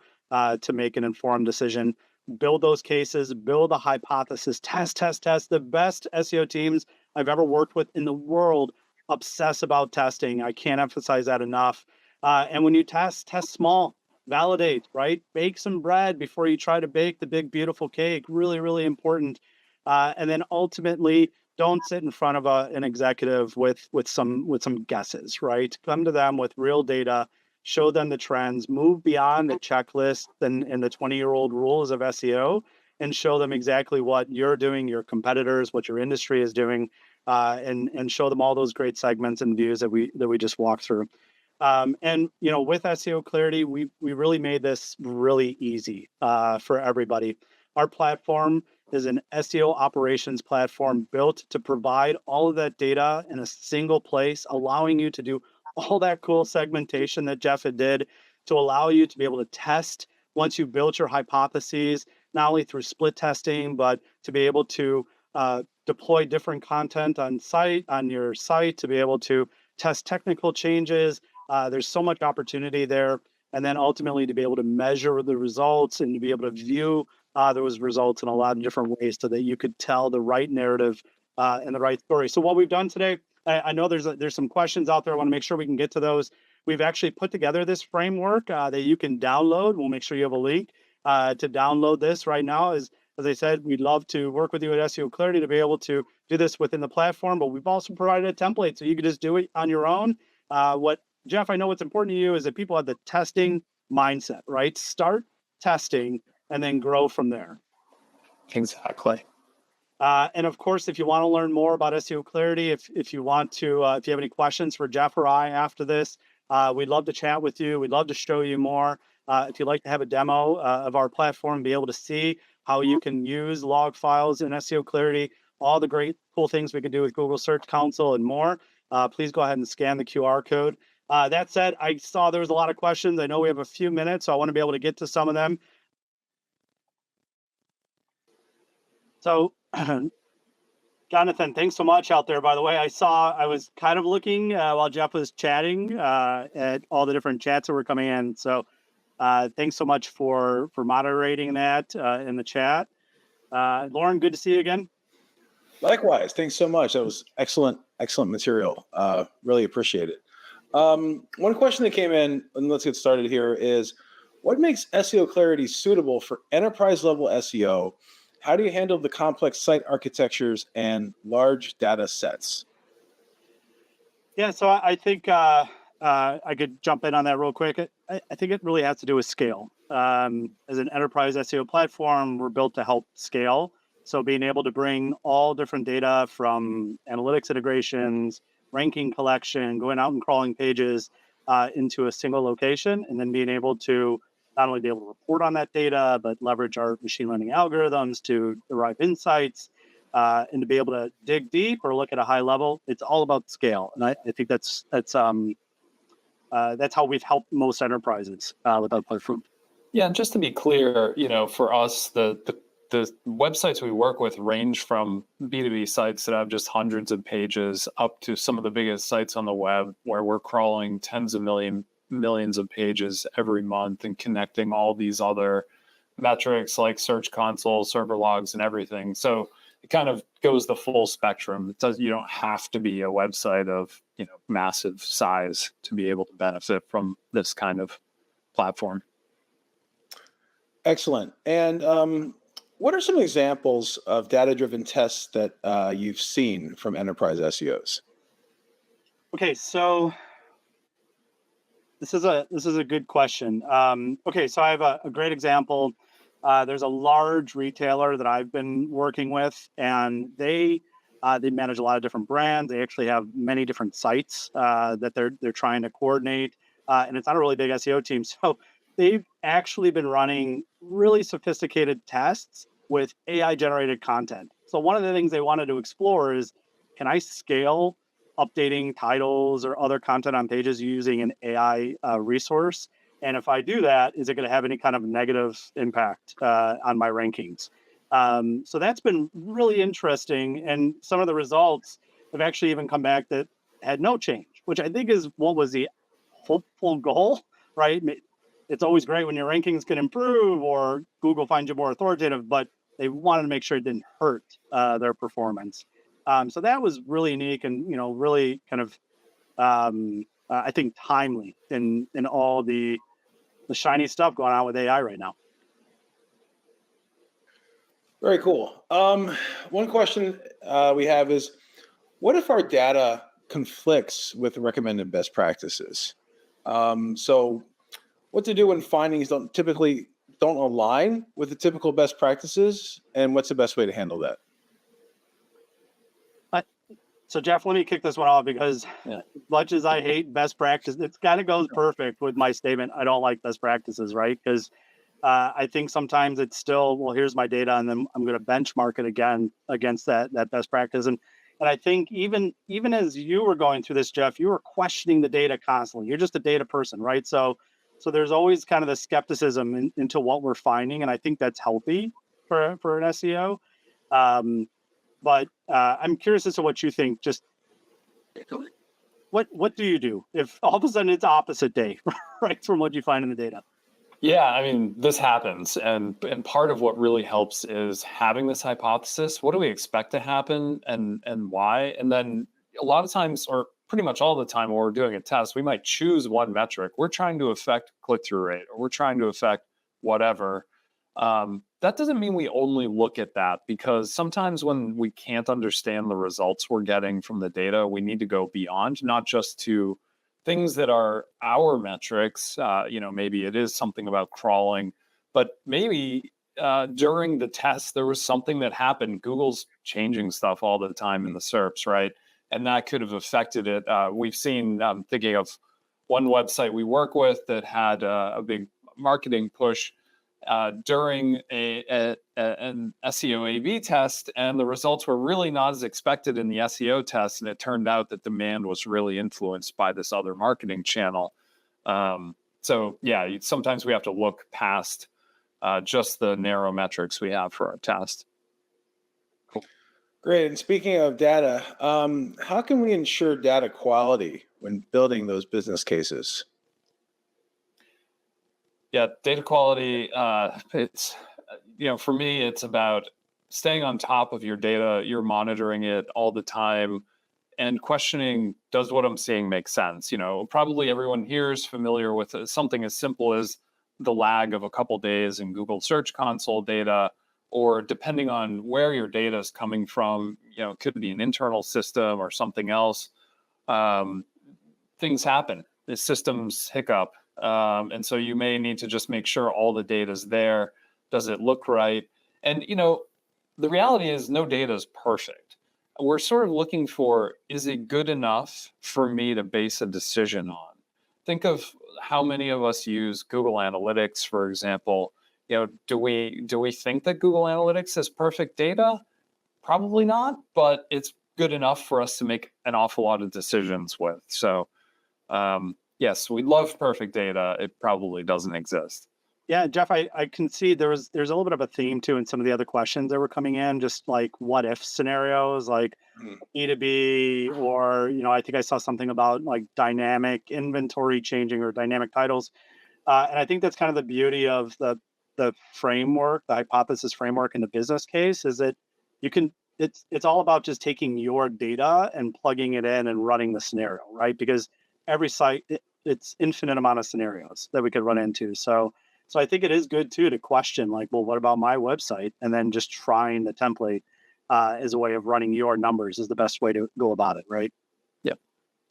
to make an informed decision. Build those cases. Build a hypothesis. Test. The best SEO teams I've ever worked with in the world obsess about testing. I can't emphasize that enough. And when you test small. Validate, right? Bake some bread before you try to bake the big, beautiful cake. Really, really important. And then ultimately, don't sit in front of an executive with some guesses, right? Come to them with real data, show them the trends, move beyond the checklist and the 20-year-old rules of SEO, and show them exactly what you're doing, your competitors, what your industry is doing, and show them all those great segments and views that we just walked through. And with SEO Clarity, we really made this really easy for everybody. Our platform is an SEO operations platform built to provide all of that data in a single place, allowing you to do all that cool segmentation that Jeff did, to allow you to be able to test once you built your hypotheses, not only through split testing, but to be able to deploy different content on your site, to be able to test technical changes. There's so much opportunity there. And then ultimately to be able to measure the results and to be able to view those results in a lot of different ways so that you could tell the right narrative and the right story. So what we've done today, I know there's some questions out there. I want to make sure we can get to those. We've actually put together this framework that you can download. We'll make sure you have a link to download this right now. As I said, we'd love to work with you at SEO Clarity to be able to do this within the platform, but we've also provided a template so you can just do it on your own. Jeff, I know what's important to you is that people have the testing mindset, right? Start testing and then grow from there. Exactly. And of course, if you want to learn more about SEO Clarity, if you want to, if you have any questions for Jeff or I after this, we'd love to chat with you. We'd love to show you more. If you'd like to have a demo of our platform, be able to see how you can use log files in SEO Clarity, all the great cool things we can do with Google Search Console and more, please go ahead and scan the QR code. That said, I saw there was a lot of questions. I know we have a few minutes, so I want to be able to get to some of them. So, Jonathan, thanks so much out there. By the way, I was kind of looking while Jeff was chatting at all the different chats that were coming in. So thanks so much for moderating that in the chat. Lauren, good to see you again. Likewise. Thanks so much. That was excellent material. Really appreciate it. One question that came in, and let's get started here, is what makes SEO Clarity suitable for enterprise level SEO? How do you handle the complex site architectures and large data sets? Yeah, so I think I could jump in on that real quick. I think it really has to do with scale. As an enterprise SEO platform, we're built to help scale. So being able to bring all different data, from analytics integrations, ranking collection, going out and crawling pages, to be able to into a single location, and then being able to not only be able to report on that data, but leverage our machine learning algorithms to derive insights, and to be able to dig deep or look at a high level. It's all about scale, and I think that's how we've helped most enterprises with our platform. Yeah, and just to be clear, for us, the websites we work with range from B2B sites that have just hundreds of pages up to some of the biggest sites on the web where we're crawling tens of millions of pages every month and connecting all these other metrics like Search Console, server logs, and everything. So it kind of goes the full spectrum. You don't have to be a website of massive size to be able to benefit from this kind of platform. Excellent. And what are some examples of data-driven tests that you've seen from enterprise SEOs? Okay, so this is a good question. Okay, so I have a great example. There's a large retailer that I've been working with, and they manage a lot of different brands. They actually have many different sites that they're trying to coordinate, and it's not a really big SEO team. So they've actually been running really sophisticated tests with AI generated content. So one of the things they wanted to explore is, can I scale updating titles or other content on pages using an AI resource? And if I do that, is it going to have any kind of negative impact on my rankings? So that's been really interesting. And some of the results have actually even come back that had no change, which I think is what was the hopeful goal, right? It's always great when your rankings can improve or Google finds you more authoritative, but they wanted to make sure it didn't hurt their performance. So that was really unique and really kind of I think timely in all the shiny stuff going on with AI right now. Very cool. One question we have is, what if our data conflicts with recommended best practices? So what to do when findings typically don't align with the typical best practices, and what's the best way to handle that? So Jeff, let me kick this one off because as much as I hate best practice, it kind of goes perfect with my statement. I don't like best practices, right? Because I think sometimes it's still, well, here's my data, and then I'm going to benchmark it again against that best practice. And I think even as you were going through this, Jeff, you were questioning the data constantly. You're just a data person, right? So there's always kind of the skepticism into what we're finding, and I think that's healthy for an SEO. But I'm curious as to what you think. Just what do you do if all of a sudden it's opposite day, right, from what you find in the data? Yeah, I mean, this happens, and part of what really helps is having this hypothesis. What do we expect to happen, and why? And then a lot of times, or pretty much all the time, when we're doing a test, we might choose one metric. We're trying to affect click-through rate, or we're trying to affect whatever. That doesn't mean we only look at that, because sometimes when we can't understand the results we're getting from the data, we need to go beyond, not just to things that are our metrics. Maybe it is something about crawling, but maybe during the test, there was something that happened. Google's changing stuff all the time in the SERPs, right? And that could have affected it. We've seen, I'm thinking of one website we work with that had a big marketing push during an SEO A/B test, and the results were really not as expected in the SEO test, and it turned out that demand was really influenced by this other marketing channel. So yeah, sometimes we have to look past just the narrow metrics we have for our test. Cool. Great. And speaking of data, how can we ensure data quality when building those business cases? Yeah, data quality, it's, for me, it's about staying on top of your data. You're monitoring it all the time and questioning, does what I'm seeing make sense? Probably everyone here is familiar with something as simple as the lag of a couple days in Google Search Console data, or depending on where your data is coming from, it could be an internal system or something else. Things happen. The systems hiccup. And so you may need to just make sure all the data is there. Does it look right? And, the reality is no data is perfect. We're sort of looking for, is it good enough for me to base a decision on? think of how many of us use Google Analytics, for example. Do we think that Google Analytics has perfect data? Probably not, but it's good enough for us to make an awful lot of decisions with. So, yes, we love perfect data. It probably doesn't exist. Yeah, Jeff, I can see there's a little bit of a theme too in some of the other questions that were coming in, just like what if scenarios, like B2B, or I think I saw something about like dynamic inventory changing or dynamic titles. And I think that's kind of the beauty of the framework, the hypothesis framework in the business case, is that you can it's all about just taking your data and plugging it in and running the scenario, right? Because every site, it's infinite amount of scenarios that we could run into. So I think it is good too to question, like, well, what about my website? And then just trying the template as a way of running your numbers is the best way to go about it, right? Yep.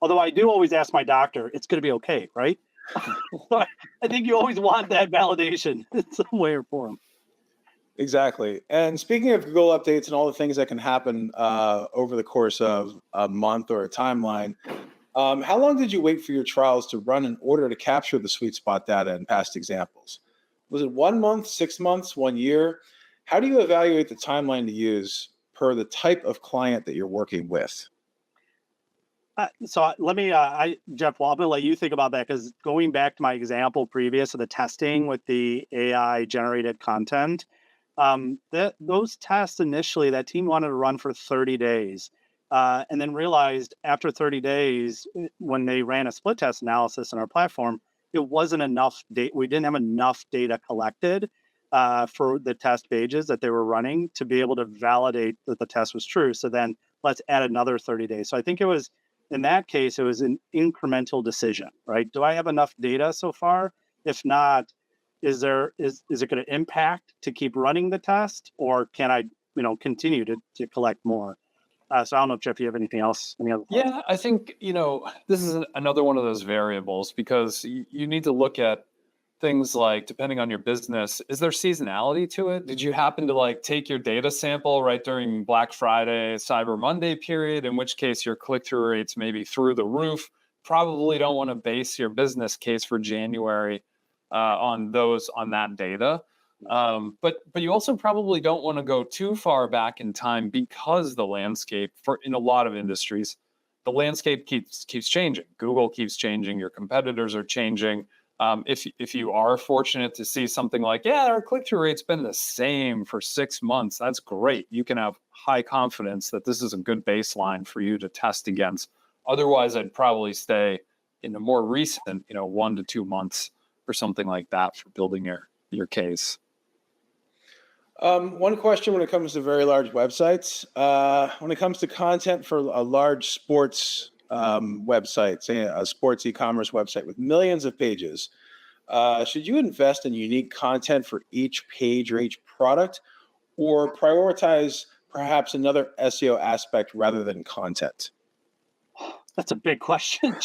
Although I do always ask my doctor, it's going to be okay, right? I think you always want that validation in some way or form. Exactly. And speaking of Google updates and all the things that can happen over the course of a month or a timeline, how long did you wait for your trials to run in order to capture the sweet spot data and past examples? Was it 1 month, 6 months, 1 year? How do you evaluate the timeline to use per the type of client that you're working with? So let me, Jeff, well, I'm going to let you think about that, because going back to my example previous of the testing with the AI generated content, those tests initially, that team wanted to run for 30 days. And then realized after 30 days, when they ran a split test analysis on our platform, it wasn't enough data. We didn't have enough data collected for the test pages that they were running to be able to validate that the test was true. So then let's add another 30 days. So I think in that case, it was an incremental decision, right? Do I have enough data so far? If not, is it going to impact to keep running the test, or can I, continue to collect more? So I don't know, Jeff, you have anything else? Any other thoughts? Yeah, I think, this is another one of those variables, because you need to look at things like, depending on your business, is there seasonality to it? Did you happen to like take your data sample right during Black Friday, Cyber Monday period, in which case your click-through rates may be through the roof? Probably don't want to base your business case for January on that data. But you also probably don't want to go too far back in time, because the landscape in a lot of industries, the landscape keeps changing. Google keeps changing. Your competitors are changing. If you are fortunate to see something like, yeah, our click-through rate's been the same for 6 months, that's great. You can have high confidence that this is a good baseline for you to test against. Otherwise, I'd probably stay in the more recent, 1 to 2 months or something like that for building your case. One question when it comes to very large websites, when it comes to content for a large sports website, say a sports e-commerce website with millions of pages, should you invest in unique content for each page or each product, or prioritize perhaps another SEO aspect rather than content? That's a big question.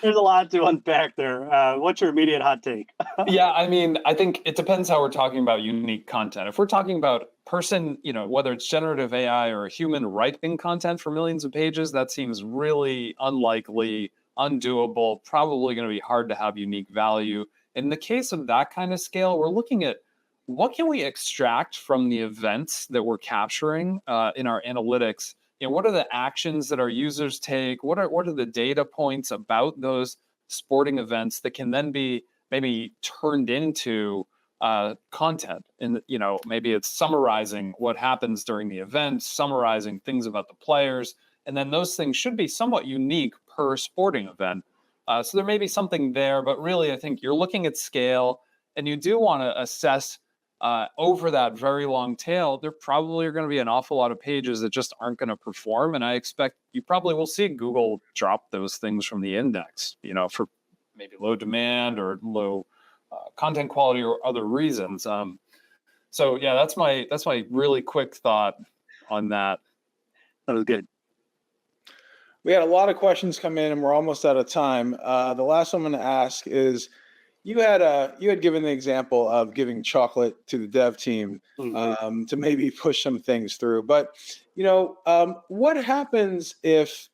There's a lot to unpack there. What's your immediate hot take? Yeah, I mean, I think it depends how we're talking about unique content. If we're talking about whether it's generative AI or a human writing content for millions of pages, that seems really unlikely, undoable, probably going to be hard to have unique value. In the case of that kind of scale, we're looking at what can we extract from the events that we're capturing in our analytics. What are the actions that our users take? What are the data points about those sporting events that can then be maybe turned into content? And maybe it's summarizing what happens during the event, summarizing things about the players, and then those things should be somewhat unique per sporting event. So there may be something there, but really, I think you're looking at scale, and you do want to assess. Over that very long tail, there probably are going to be an awful lot of pages that just aren't going to perform. And I expect you probably will see Google drop those things from the index, for maybe low demand or low content quality or other reasons. So yeah, that's my really quick thought on that. That was good. We had a lot of questions come in, and we're almost out of time. The last one I'm going to ask is, you had given the example of giving chocolate to the dev team to maybe push some things through. But what happens if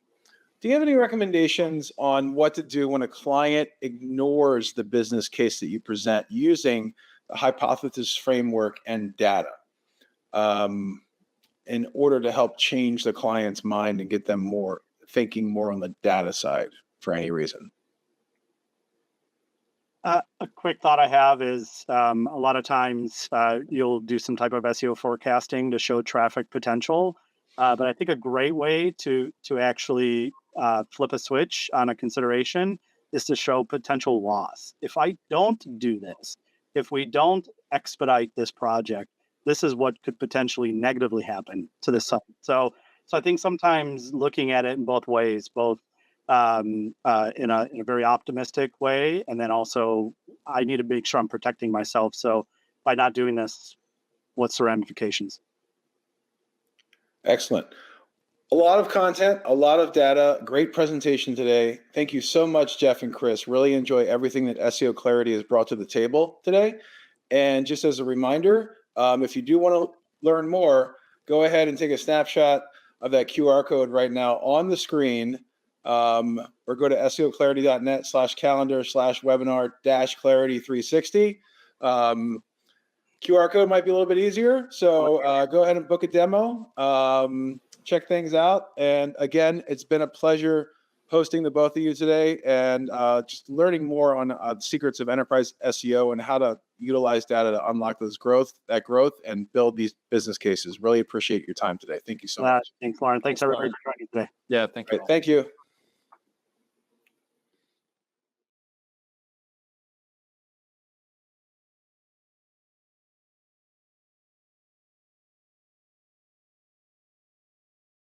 Do you have any recommendations on what to do when a client ignores the business case that you present using the hypothesis framework and data in order to help change the client's mind and get them thinking more on the data side for any reason? A quick thought I have is a lot of times you'll do some type of SEO forecasting to show traffic potential. But I think a great way to actually flip a switch on a consideration is to show potential loss. If I don't do this, if we don't expedite this project, this is what could potentially negatively happen to this site. So I think sometimes looking at it in both ways, both in a very optimistic way, and then also I need to make sure I'm protecting myself. So by not doing this, what's the ramifications? Excellent. A lot of content, a lot of data, great presentation today. Thank you so much, Jeff and Chris. Really enjoy everything that SEO Clarity has brought to the table today. And just as a reminder, if you do want to learn more, go ahead and take a snapshot of that QR code right now on the screen, or go to seoclarity.net/calendar/webinar-clarity360. QR code might be a little bit easier, so go ahead and book a demo, check things out. And again, it's been a pleasure hosting the both of you today and just learning more on secrets of enterprise SEO and how to utilize data to unlock that growth and build these business cases. Really appreciate your time today. Thank you so much. Thanks, Lauren. Thanks everybody for joining today. Yeah, thank you. Thank you.